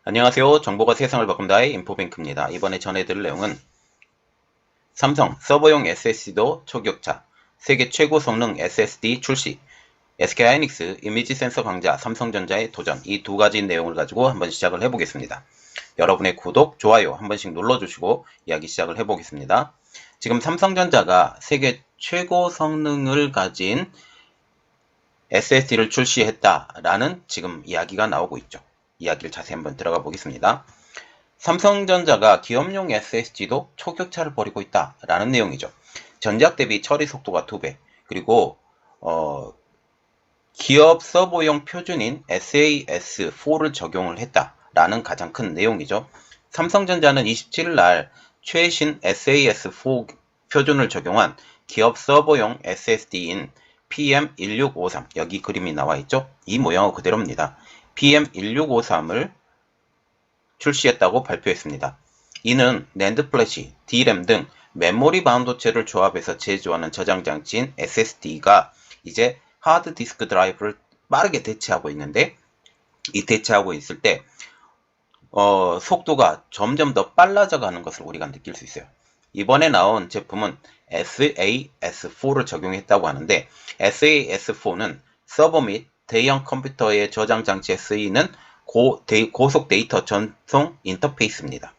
안녕하세요. 정보가 세상을 바꾼다의 인포뱅크입니다. 이번에 전해드릴 내용은 삼성 서버용 SSD도 초격차, 세계 최고 성능 SSD 출시, SK하이닉스 이미지 센서 강자, 삼성전자의 도전, 이 두 가지 내용을 가지고 한번 시작을 해보겠습니다. 여러분의 구독, 좋아요 한 번씩 눌러주시고 이야기 시작을 해보겠습니다. 지금 삼성전자가 세계 최고 성능을 가진 SSD를 출시했다라는 지금 이야기가 나오고 있죠. 이야기를 자세히 한번 들어가 보겠습니다. 삼성전자가 기업용 SSD도 초격차를 벌이고 있다라는 내용이죠. 전작 대비 처리 속도가 2배, 그리고 기업 서버용 표준인 SAS4를 적용을 했다라는 가장 큰 내용이죠. 삼성전자는 27일 날 최신 SAS4 표준을 적용한 기업 서버용 SSD인 PM1653, 여기 그림이 나와 있죠. 이 모양은 그대로입니다. PM1653을 출시했다고 발표했습니다. 이는 낸드 플래시, D램 등 메모리 반도체를 조합해서 제조하는 저장 장치인 SSD가 이제 하드 디스크 드라이브를 빠르게 대체하고 있는데, 이 대체하고 있을 때 속도가 점점 더 빨라져 가는 것을 우리가 느낄 수 있어요. 이번에 나온 제품은 SAS4를 적용했다고 하는데, SAS4는 서버 및 대형 컴퓨터의 저장 장치에 쓰이는 고속 데이터 전송 인터페이스입니다.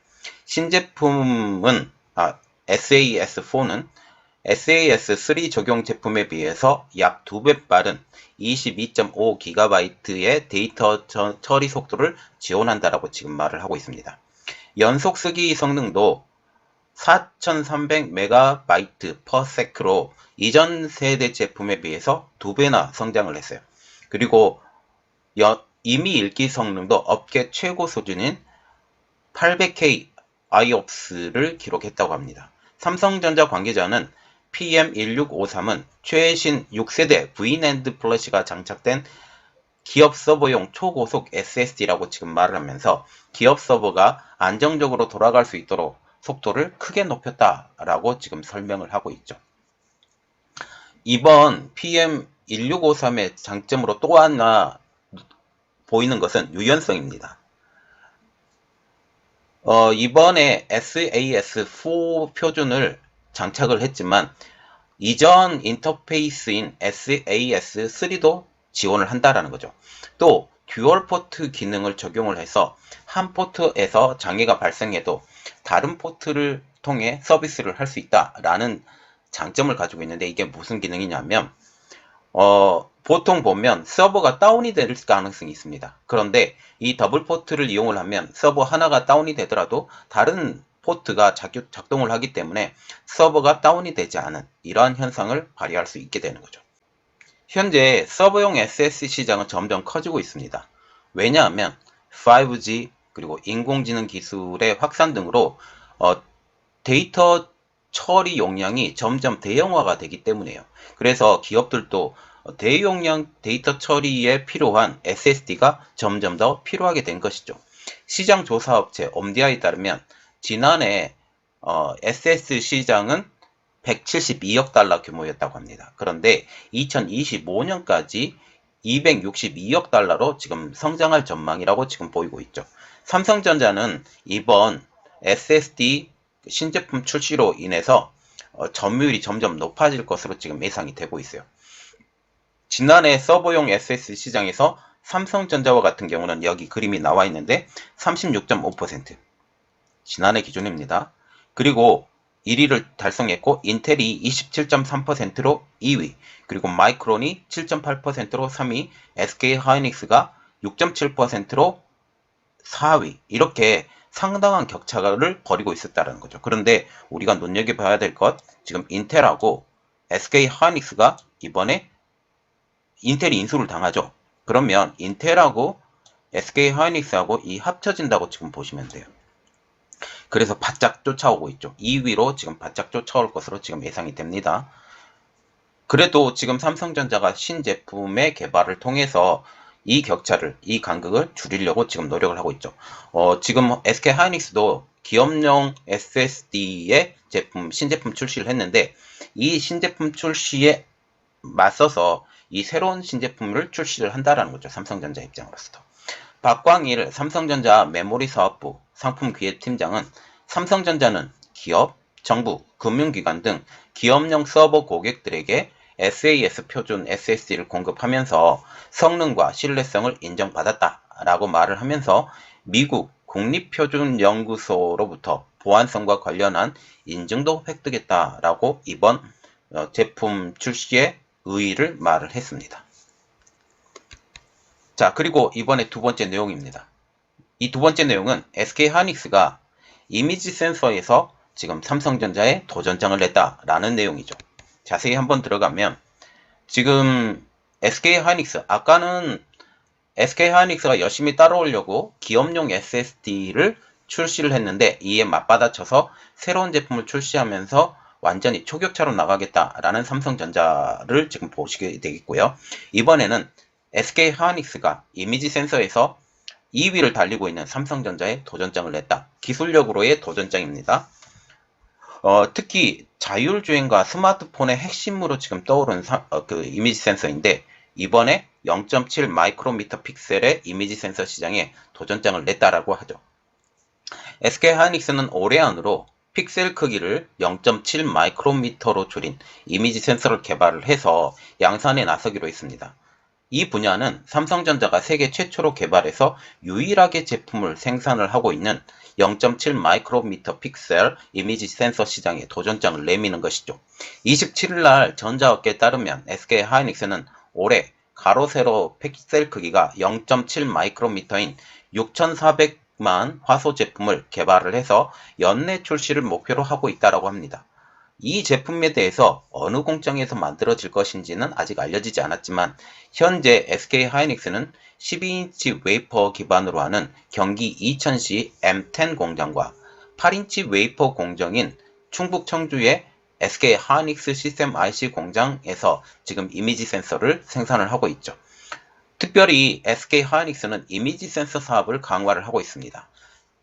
신제품은 SAS4는 SAS3 적용 제품에 비해서 약 2배 빠른 22.5GB의 데이터 처리 속도를 지원한다라고 지금 말을 하고 있습니다. 연속 쓰기 성능도 4300MB/s로 이전 세대 제품에 비해서 2배나 성장을 했어요. 그리고 이미 읽기 성능도 업계 최고 수준인 800K IOPS를 기록했다고 합니다. 삼성전자 관계자는 PM1653은 최신 6세대 V-NAND 플래시가 장착된 기업 서버용 초고속 SSD라고 지금 말을 하면서 기업 서버가 안정적으로 돌아갈 수 있도록 속도를 크게 높였다라고 지금 설명을 하고 있죠. 이번 PM1653의 장점으로 또 하나 보이는 것은 유연성입니다. 이번에 SAS4 표준을 장착을 했지만 이전 인터페이스인 SAS3도 지원을 한다라는 거죠. 또 듀얼 포트 기능을 적용을 해서 한 포트에서 장애가 발생해도 다른 포트를 통해 서비스를 할 수 있다라는 장점을 가지고 있는데, 이게 무슨 기능이냐면 보통 보면 서버가 다운이 될 가능성이 있습니다. 그런데 이 더블 포트를 이용을 하면 서버 하나가 다운이 되더라도 다른 포트가 작동을 하기 때문에 서버가 다운이 되지 않은 이러한 현상을 발휘할 수 있게 되는 거죠. 현재 서버용 SSD 시장은 점점 커지고 있습니다. 왜냐하면 5G 그리고 인공지능 기술의 확산 등으로 데이터 처리 용량이 점점 대형화가 되기 때문이에요. 그래서 기업들도 대용량 데이터 처리에 필요한 SSD가 점점 더 필요하게 된 것이죠. 시장 조사 업체 옴디아에 따르면 지난해 SS 시장은 172억 달러 규모였다고 합니다. 그런데 2025년까지 262억 달러로 지금 성장할 전망이라고 지금 보이고 있죠. 삼성전자는 이번 SSD 신제품 출시로 인해서 점유율이 점점 높아질 것으로 지금 예상이 되고 있어요. 지난해 서버용 SSD 시장에서 삼성전자와 같은 경우는 여기 그림이 나와 있는데 36.5%, 지난해 기준입니다. 그리고 1위를 달성했고 인텔이 27.3%로 2위, 그리고 마이크론이 7.8%로 3위, SK하이닉스가 6.7%로 4위, 이렇게 상당한 격차를 벌이고 있었다는 거죠. 그런데 우리가 눈여겨봐야 될 것, 지금 인텔하고 SK하이닉스가 이번에 인텔이 인수를 당하죠. 그러면 인텔하고 SK하이닉스하고 이 합쳐진다고 지금 보시면 돼요. 그래서 바짝 쫓아오고 있죠. 2위로 지금 바짝 쫓아올 것으로 지금 예상이 됩니다. 그래도 지금 삼성전자가 신제품의 개발을 통해서 이 격차를, 이 간극을 줄이려고 지금 노력을 하고 있죠. 지금 SK하이닉스도 기업용 SSD의 신제품 출시를 했는데, 이 신제품 출시에 맞서서 이 새로운 신제품을 출시를 한다라는 거죠. 삼성전자 입장으로서. 박광일 삼성전자 메모리사업부 상품기획팀장은 삼성전자는 기업, 정부, 금융기관 등 기업용 서버 고객들에게 SAS 표준 SSD를 공급하면서 성능과 신뢰성을 인정받았다라고 말을 하면서 미국 국립표준연구소로부터 보안성과 관련한 인증도 획득했다라고 이번 제품 출시에 의의를 말을 했습니다. 자, 그리고 이번에 두 번째 내용입니다. 이 두 번째 내용은 SK하이닉스가 이미지 센서에서 지금 삼성전자에 도전장을 냈다라는 내용이죠. 자세히 한번 들어가면 지금 SK하이닉스, 아까는 SK하이닉스가 열심히 따라오려고 기업용 SSD를 출시를 했는데 이에 맞받아쳐서 새로운 제품을 출시하면서 완전히 초격차로 나가겠다라는 삼성전자를 지금 보시게 되겠고요. 이번에는 SK하이닉스가 이미지 센서에서 2위를 달리고 있는 삼성전자에 도전장을 냈다. 기술력으로의 도전장입니다. 특히 자율주행과 스마트폰의 핵심으로 지금 떠오른 그 이미지 센서인데 이번에 0.7 마이크로미터 픽셀의 이미지 센서 시장에 도전장을 냈다라고 하죠. SK하이닉스는 올해 안으로 픽셀 크기를 0.7 마이크로미터로 줄인 이미지 센서를 개발을 해서 양산에 나서기로 했습니다. 이 분야는 삼성전자가 세계 최초로 개발해서 유일하게 제품을 생산을 하고 있는 0.7 마이크로미터 픽셀 이미지 센서 시장에 도전장을 내미는 것이죠. 27일 날 전자업계에 따르면 SK하이닉스는 올해 가로 세로 픽셀 크기가 0.7 마이크로미터인 6,400만 화소 제품을 개발을 해서 연내 출시를 목표로 하고 있다고 합니다. 이 제품에 대해서 어느 공장에서 만들어질 것인지는 아직 알려지지 않았지만 현재 SK하이닉스는 12인치 웨이퍼 기반으로 하는 경기 이천시 M10 공장과 8인치 웨이퍼 공정인 충북 청주의 SK하이닉스 시스템 IC 공장에서 지금 이미지 센서를 생산을 하고 있죠. 특별히 SK하이닉스는 이미지 센서 사업을 강화를 하고 있습니다.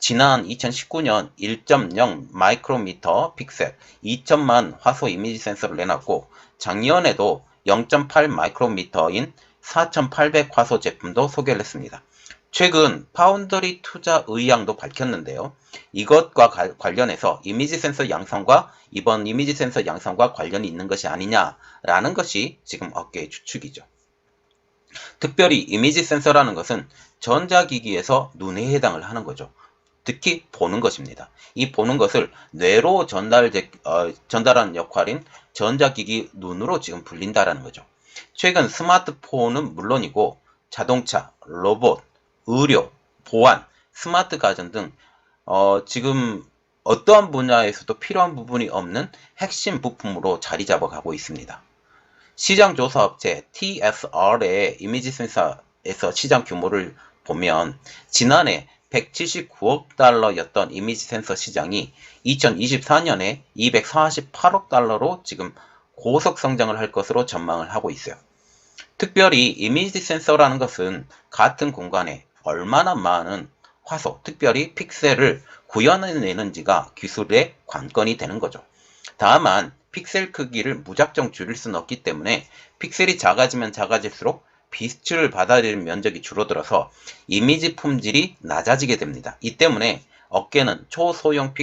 지난 2019년 1.0 마이크로미터 픽셀 2천만 화소 이미지 센서를 내놨고 작년에도 0.8 마이크로미터인 4,800 화소 제품도 소개를 했습니다. 최근 파운더리 투자 의향도 밝혔는데요. 이것과 관련해서 이미지 센서 양산과 이번 이미지 센서 양산과 관련이 있는 것이 아니냐라는 것이 지금 업계의 추측이죠. 특별히 이미지 센서라는 것은 전자기기에서 눈에 해당을 하는 거죠. 특히 보는 것입니다. 이 보는 것을 뇌로 전달하는 역할인 전자기기 눈으로 지금 불린다라는 거죠. 최근 스마트폰은 물론이고 자동차, 로봇, 의료, 보안, 스마트 가전 등 지금 어떠한 분야에서도 필요한 부분이 없는 핵심 부품으로 자리 잡아가고 있습니다. 시장조사업체 TSR의 이미지 센서에서 시장 규모를 보면 지난해 179억 달러였던 이미지 센서 시장이 2024년에 248억 달러로 지금 고속 성장을 할 것으로 전망을 하고 있어요. 특별히 이미지 센서라는 것은 같은 공간에 얼마나 많은 화소, 특별히 픽셀을 구현해내는지가 기술의 관건이 되는 거죠. 다만 픽셀 크기를 무작정 줄일 수는 없기 때문에 픽셀이 작아지면 작아질수록 빛을 받아들이는 면적이 줄어들어서 이미지 품질이 낮아지게 됩니다. 이 때문에 업계는 초소형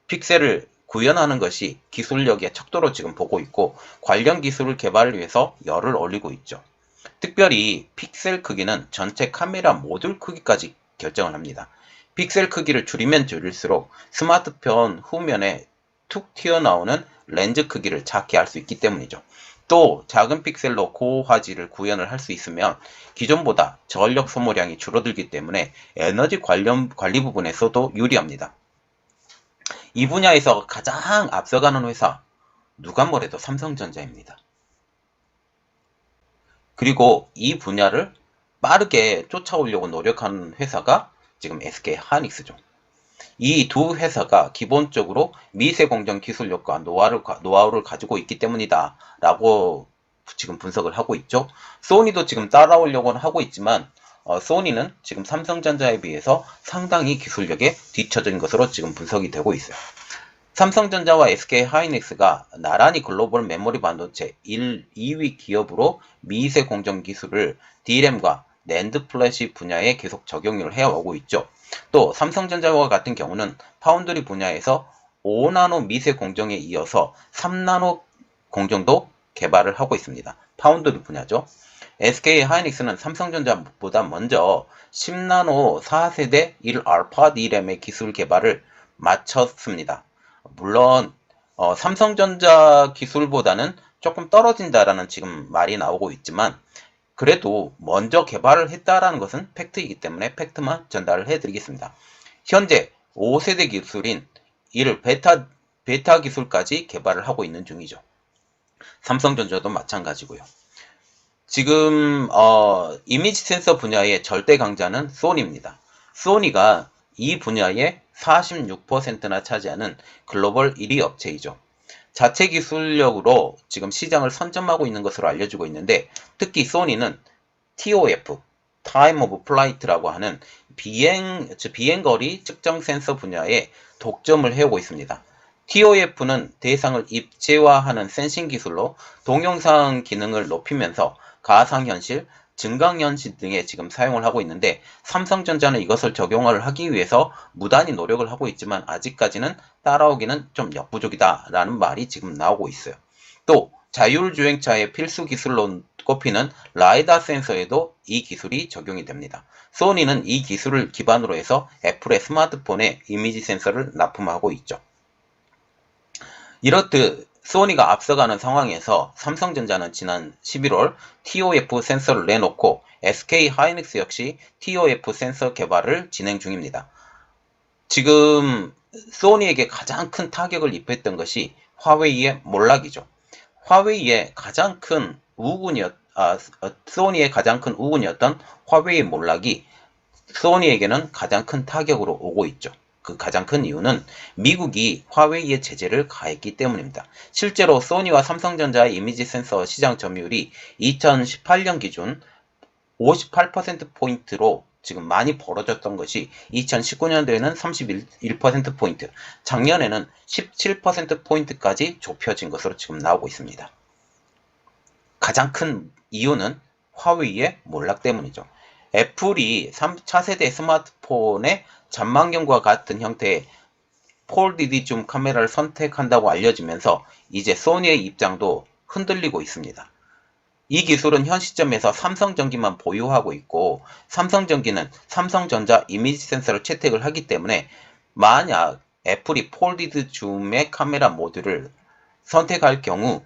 픽셀을 구현하는 것이 기술력의 척도로 지금 보고 있고 관련 기술을 개발을 위해서 열을 올리고 있죠. 특별히 픽셀 크기는 전체 카메라 모듈 크기까지 결정을 합니다. 픽셀 크기를 줄이면 줄일수록 스마트폰 후면에 툭 튀어나오는 렌즈 크기를 작게 할 수 있기 때문이죠. 또 작은 픽셀로 고화질을 구현을 할 수 있으면 기존보다 전력 소모량이 줄어들기 때문에 에너지 관리 부분에서도 유리합니다. 이 분야에서 가장 앞서가는 회사 누가 뭐래도 삼성전자입니다. 그리고 이 분야를 빠르게 쫓아오려고 노력하는 회사가 지금 SK하이닉스죠. 이 두 회사가 기본적으로 미세 공정 기술력과 노하우를 가지고 있기 때문이다 라고 지금 분석을 하고 있죠. 소니도 지금 따라오려고는 하고 있지만 소니는 지금 삼성전자에 비해서 상당히 기술력에 뒤처진 것으로 지금 분석이 되고 있어요. 삼성전자와 SK하이닉스가 나란히 글로벌 메모리 반도체 2위 기업으로 미세 공정 기술을 D램과 낸드 플래시 분야에 계속 적용을 해오고 있죠. 또 삼성전자와 같은 경우는 파운드리 분야에서 5나노 미세 공정에 이어서 3나노 공정도 개발을 하고 있습니다. 파운드리 분야죠. SK 하이닉스는 삼성전자보다 먼저 10나노 4세대 1알파 D램의 기술 개발을 마쳤습니다. 물론 삼성전자 기술보다는 조금 떨어진다라는 지금 말이 나오고 있지만 그래도 먼저 개발을 했다라는 것은 팩트이기 때문에 팩트만 전달을 해드리겠습니다. 현재 5세대 기술인 1 베타 기술까지 개발을 하고 있는 중이죠. 삼성전자도 마찬가지고요. 지금 이미지 센서 분야의 절대 강자는 소니입니다. 소니가 이 분야의 46%나 차지하는 글로벌 1위 업체이죠. 자체 기술력으로 지금 시장을 선점하고 있는 것으로 알려지고 있는데 특히 소니는 TOF, Time of Flight라고 하는 비행거리 측정 센서 분야에 독점을 해오고 있습니다. TOF는 대상을 입체화하는 센싱 기술로 동영상 기능을 높이면서 가상현실, 증강현실 등에 지금 사용을 하고 있는데 삼성전자는 이것을 적용을 하기 위해서 무단히 노력을 하고 있지만 아직까지는 따라오기는 좀 역부족이다 라는 말이 지금 나오고 있어요. 또 자율주행차의 필수 기술로 꼽히는 라이다 센서에도 이 기술이 적용이 됩니다. 소니는 이 기술을 기반으로 해서 애플의 스마트폰에 이미지 센서를 납품하고 있죠. 이렇듯 소니가 앞서가는 상황에서 삼성전자는 지난 11월 TOF 센서를 내놓고 SK 하이닉스 역시 TOF 센서 개발을 진행 중입니다. 지금 소니에게 가장 큰 타격을 입혔던 것이 화웨이의 몰락이죠. 화웨이의 가장 큰 소니의 가장 큰 우군이었던 화웨이 몰락이 소니에게는 가장 큰 타격으로 오고 있죠. 그 가장 큰 이유는 미국이 화웨이에 제재를 가했기 때문입니다. 실제로 소니와 삼성전자의 이미지 센서 시장 점유율이 2018년 기준 58%포인트로 지금 많이 벌어졌던 것이 2019년도에는 31%포인트, 작년에는 17%포인트까지 좁혀진 것으로 지금 나오고 있습니다. 가장 큰 이유는 화웨이의 몰락 때문이죠. 애플이 4세대 스마트폰의 전망경과 같은 형태의 폴디디 줌 카메라를 선택한다고 알려지면서 이제 소니의 입장도 흔들리고 있습니다. 이 기술은 현 시점에서 삼성전기만 보유하고 있고 삼성전기는 삼성전자 이미지 센서를 채택을 하기 때문에 만약 애플이 폴디드 줌의 카메라 모듈을 선택할 경우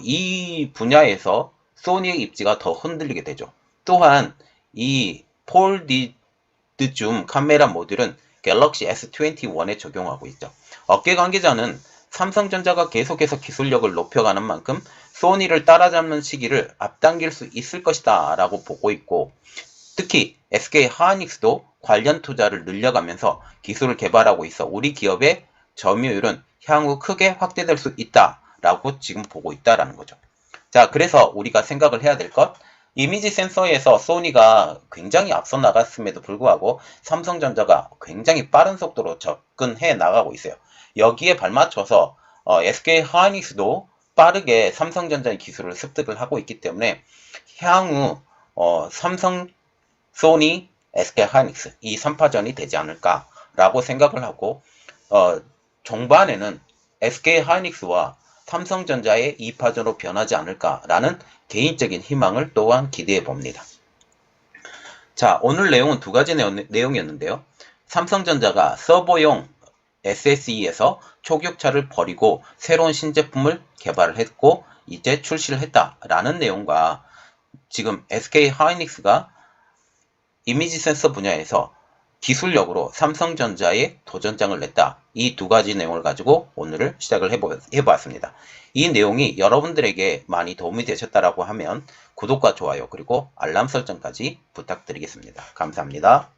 이 분야에서 소니의 입지가 더 흔들리게 되죠. 또한 이 폴디드 줌 카메라 모듈은 갤럭시 S21에 적용하고 있죠. 업계 관계자는 삼성전자가 계속해서 기술력을 높여가는 만큼 소니를 따라잡는 시기를 앞당길 수 있을 것이다 라고 보고 있고 특히 SK 하이닉스도 관련 투자를 늘려가면서 기술을 개발하고 있어 우리 기업의 점유율은 향후 크게 확대될 수 있다 라고 지금 보고 있다라는 거죠. 자, 그래서 우리가 생각을 해야 될 것, 이미지 센서에서 소니가 굉장히 앞서 나갔음에도 불구하고 삼성전자가 굉장히 빠른 속도로 접근해 나가고 있어요. 여기에 발맞춰서 SK 하이닉스도 빠르게 삼성전자의 기술을 습득을 하고 있기 때문에 향후 삼성, 소니, SK 하이닉스 이 3파전이 되지 않을까라고 생각을 하고 종반에는 SK 하이닉스와 삼성전자의 2파전으로 변하지 않을까라는 개인적인 희망을 또한 기대해 봅니다. 자, 오늘 내용은 두 가지 내용이었는데요. 삼성전자가 서버용 SSE에서 초격차를 버리고 새로운 신제품을 개발을 했고 이제 출시를 했다라는 내용과 지금 SK 하이닉스가 이미지 센서 분야에서 기술력으로 삼성전자에 도전장을 냈다. 이 두 가지 내용을 가지고 오늘을 시작을 해보았습니다. 이 내용이 여러분들에게 많이 도움이 되셨다라고 하면 구독과 좋아요 그리고 알람 설정까지 부탁드리겠습니다. 감사합니다.